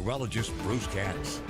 meteorologist Bruce Katz.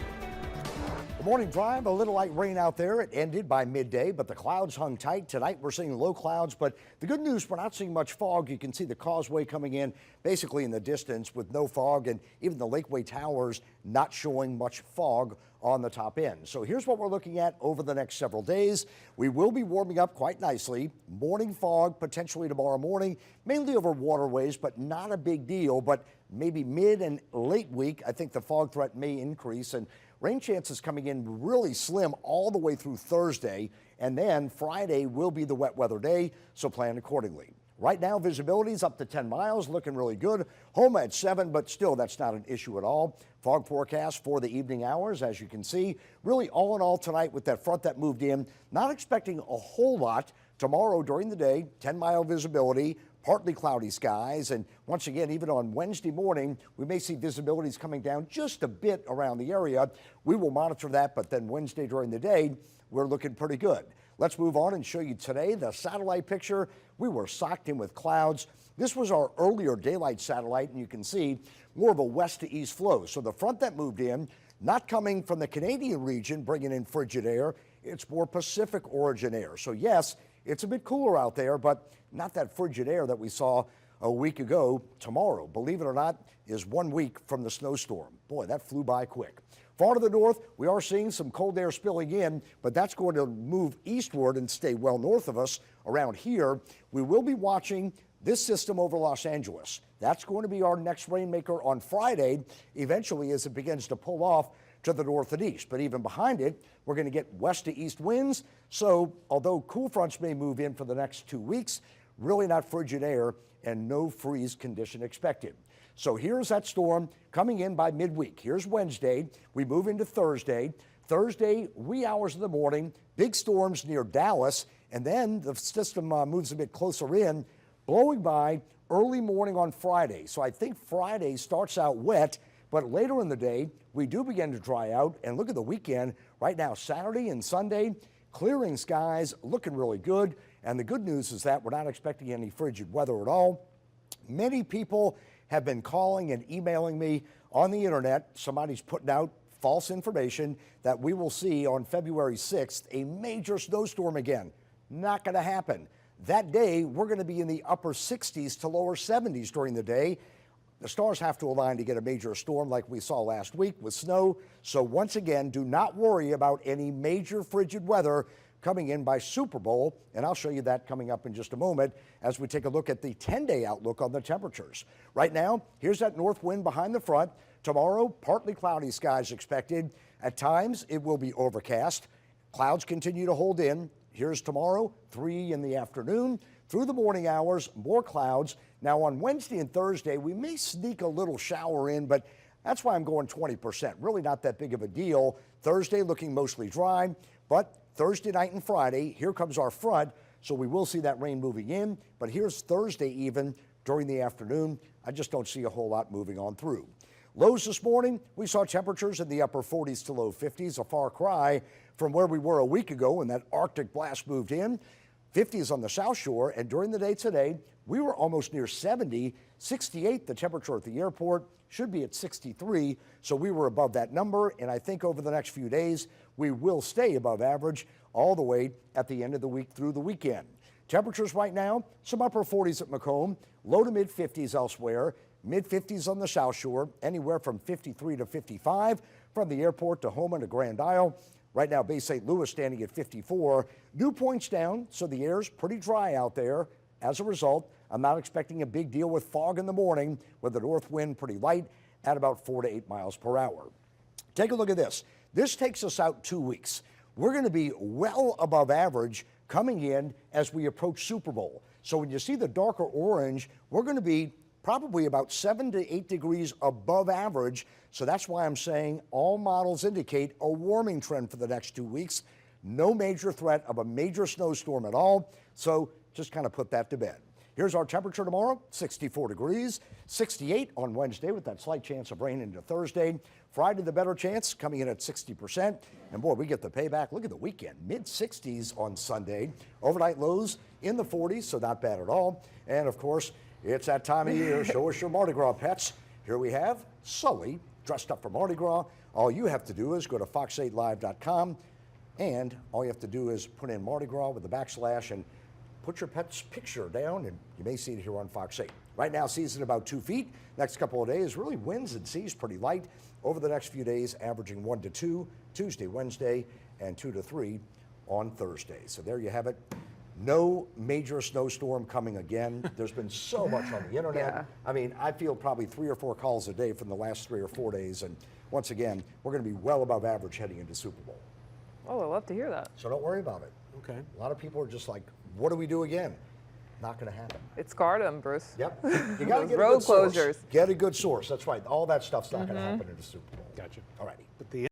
Good morning drive. A little light rain out there. It ended by midday, but the clouds hung tight. Tonight we're seeing low clouds, but the good news, we're not seeing much fog. You can see the causeway coming in basically in the distance with no fog, and even the Lakeway Towers not showing much fog on the top end. So here's what we're looking at over the next several days. We will be warming up quite nicely. Morning fog potentially tomorrow morning, mainly over waterways, but not a big deal. But maybe mid and late week, I think the fog threat may increase, and rain chances coming in really slim all the way through Thursday, and then Friday will be the wet weather day, so plan accordingly. Right now, visibility is up to 10 miles, looking really good. Home at 7, but still that's not an issue at all. Fog forecast for the evening hours, as you can see. Really all in all tonight with that front that moved in, not expecting a whole lot. Tomorrow during the day, 10-mile visibility, partly cloudy skies, and once again, even on Wednesday morning, we may see visibilities coming down just a bit around the area. We will monitor that, but then Wednesday during the day, we're looking pretty good. Let's move on and show you today the satellite picture. We were socked in with clouds. This was our earlier daylight satellite, and you can see more of a west to east flow. So the front that moved in, not coming from the Canadian region, bringing in frigid air, it's more Pacific origin air. So yes, it's a bit cooler out there, but not that frigid air that we saw a week ago. Tomorrow, believe it or not, is 1 week from the snowstorm. Boy, that flew by quick. Far to the north, we are seeing some cold air spilling in, but that's going to move eastward and stay well north of us. Around here, we will be watching this system over Los Angeles. That's going to be our next rainmaker on Friday, eventually as it begins to pull off to the north and east. But even behind it, we're going to get west to east winds. So although cool fronts may move in for the next 2 weeks, really not frigid air and no freeze condition expected. So here's that storm coming in by midweek. Here's Wednesday. We move into Thursday. Thursday, wee hours of the morning, big storms near Dallas, and then the system moves a bit closer in, blowing by early morning on Friday. So I think Friday starts out wet, but later in the day, we do begin to dry out. And look at the weekend. Right now, Saturday and Sunday, clearing skies, looking really good. And the good news is that we're not expecting any frigid weather at all. Many people have been calling and emailing me on the internet. Somebody's putting out false information that we will see on February 6th a major snowstorm again. Not going to happen. That day, we're going to be in the upper 60s to lower 70s during the day. The stars have to align to get a major storm like we saw last week with snow. So once again, do not worry about any major frigid weather coming in by Super Bowl, and I'll show you that coming up in just a moment as we take a look at the 10-day outlook on the temperatures. Right now, here's that north wind behind the front. Tomorrow, partly cloudy skies expected. At times, it will be overcast. Clouds continue to hold in. Here's tomorrow, 3 in the afternoon. Through the morning hours, more clouds. Now on Wednesday and Thursday, we may sneak a little shower in, but that's why I'm going 20%. Really not that big of a deal. Thursday looking mostly dry, but Thursday night and Friday, here comes our front, so we will see that rain moving in. But here's Thursday even during the afternoon. I just don't see a whole lot moving on through. Lows this morning, we saw temperatures in the upper 40s to low 50s, a far cry from where we were a week ago when that Arctic blast moved in. 50s on the South Shore, and during the day today, we were almost near 70, 68 the temperature at the airport, should be at 63, so we were above that number, and I think over the next few days, we will stay above average all the way at the end of the week through the weekend. Temperatures right now, some upper 40s at Macomb, low to mid 50s elsewhere, mid 50s on the South Shore, anywhere from 53 to 55 from the airport to Houma to Grand Isle. Right now, Bay St. Louis standing at 54. Dew points down, so the air's pretty dry out there. As a result, I'm not expecting a big deal with fog in the morning, with the north wind pretty light at about 4 to 8 miles per hour. Take a look at this. This takes us out 2 weeks. We're going to be well above average coming in as we approach Super Bowl. So when you see the darker orange, we're going to be probably about 7 to 8 degrees above average. So that's why I'm saying all models indicate a warming trend for the next 2 weeks. No major threat of a major snowstorm at all. So just kind of put that to bed. Here's our temperature tomorrow, 64 degrees, 68 on Wednesday with that slight chance of rain into Thursday. Friday, the better chance, coming in at 60%. And boy, we get the payback. Look at the weekend, mid-60s on Sunday. Overnight lows in the 40s, so not bad at all. And of course, it's that time of year. Show us your Mardi Gras pets. Here we have Sully dressed up for Mardi Gras, all you have to do is go to fox8live.com, and all you have to do is put in Mardi Gras with a backslash and put your pet's picture down, and you may see it here on Fox 8. Right now, sea's at about 2 feet. Next couple of days, really winds and seas pretty light. Over the next few days, averaging 1 to 2, Tuesday, Wednesday, and 2 to 3 on Thursday. So there you have it. No major snowstorm coming again. There's been so much on the internet. Yeah. I mean, I feel probably 3 or 4 calls a day from the last 3 or 4 days. And once again, we're going to be well above average heading into Super Bowl. Oh, I love to hear that. So don't worry about it. Okay. A lot of people are just like, what do we do again? Not going to happen. It's scarred them, Bruce. Yep. You got to get a road good source. closures. Get a good source. That's right. All that stuff's not going to happen in the Super Bowl. Gotcha. All righty. But the